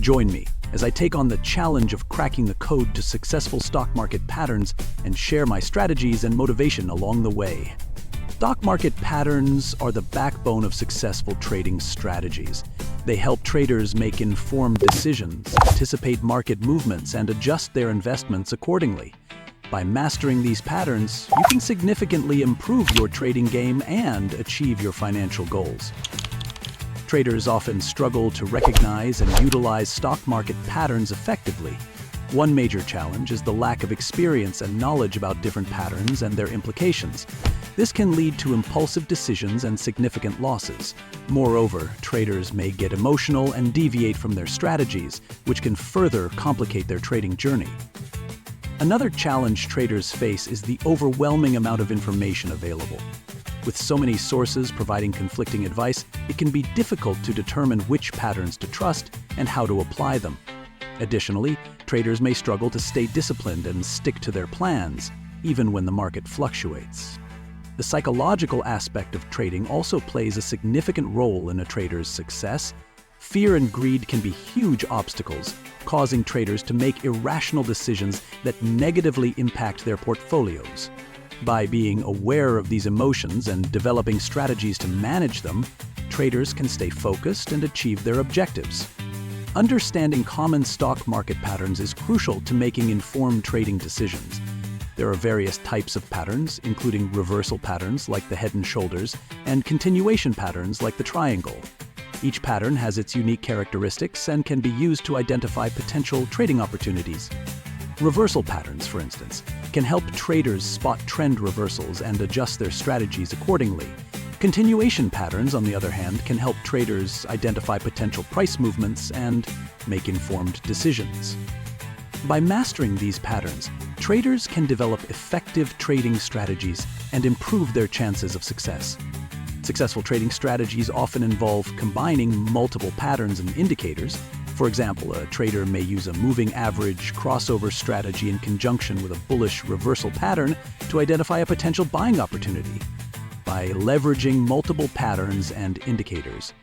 Join me as I take on the challenge of cracking the code to successful stock market patterns and share my strategies and motivation along the way. Stock market patterns are the backbone of successful trading strategies. They help traders make informed decisions, anticipate market movements, and adjust their investments accordingly. By mastering these patterns, you can significantly improve your trading game and achieve your financial goals. Traders often struggle to recognize and utilize stock market patterns effectively. One major challenge is the lack of experience and knowledge about different patterns and their implications. This can lead to impulsive decisions and significant losses. Moreover, traders may get emotional and deviate from their strategies, which can further complicate their trading journey. Another challenge traders face is the overwhelming amount of information available. With so many sources providing conflicting advice, it can be difficult to determine which patterns to trust and how to apply them. Additionally, traders may struggle to stay disciplined and stick to their plans, even when the market fluctuates. The psychological aspect of trading also plays a significant role in a trader's success. Fear and greed can be huge obstacles, causing traders to make irrational decisions that negatively impact their portfolios. By being aware of these emotions and developing strategies to manage them, traders can stay focused and achieve their objectives. Understanding common stock market patterns is crucial to making informed trading decisions. There are various types of patterns, including reversal patterns like the head and shoulders, and continuation patterns like the triangle. Each pattern has its unique characteristics and can be used to identify potential trading opportunities. Reversal patterns, for instance, can help traders spot trend reversals and adjust their strategies accordingly. Continuation patterns, on the other hand, can help traders identify potential price movements and make informed decisions. By mastering these patterns, traders can develop effective trading strategies and improve their chances of success. Successful trading strategies often involve combining multiple patterns and indicators. For example, a trader may use a moving average crossover strategy in conjunction with a bullish reversal pattern to identify a potential buying opportunity. By leveraging multiple patterns and indicators,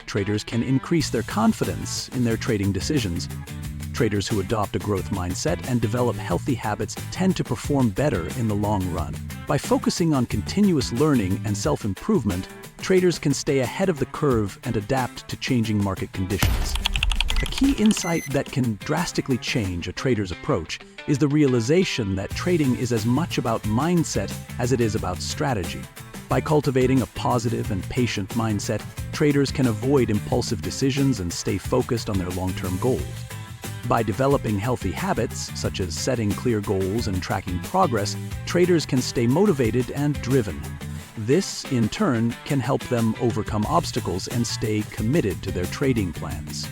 traders can increase their confidence in their trading decisions. Traders who adopt a growth mindset and develop healthy habits tend to perform better in the long run. By focusing on continuous learning and self-improvement, traders can stay ahead of the curve and adapt to changing market conditions. A key insight that can drastically change a trader's approach is the realization that trading is as much about mindset as it is about strategy. By cultivating a positive and patient mindset, traders can avoid impulsive decisions and stay focused on their long-term goals. By developing healthy habits, such as setting clear goals and tracking progress, traders can stay motivated and driven. This, in turn, can help them overcome obstacles and stay committed to their trading plans.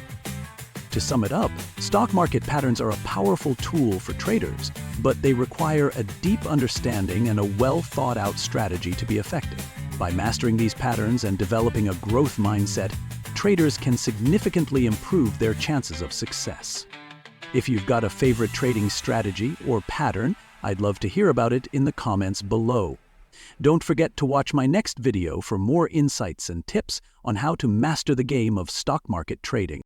To sum it up, stock market patterns are a powerful tool for traders, but they require a deep understanding and a well-thought-out strategy to be effective. By mastering these patterns and developing a growth mindset, traders can significantly improve their chances of success. If you've got a favorite trading strategy or pattern, I'd love to hear about it in the comments below. Don't forget to watch my next video for more insights and tips on how to master the game of stock market trading.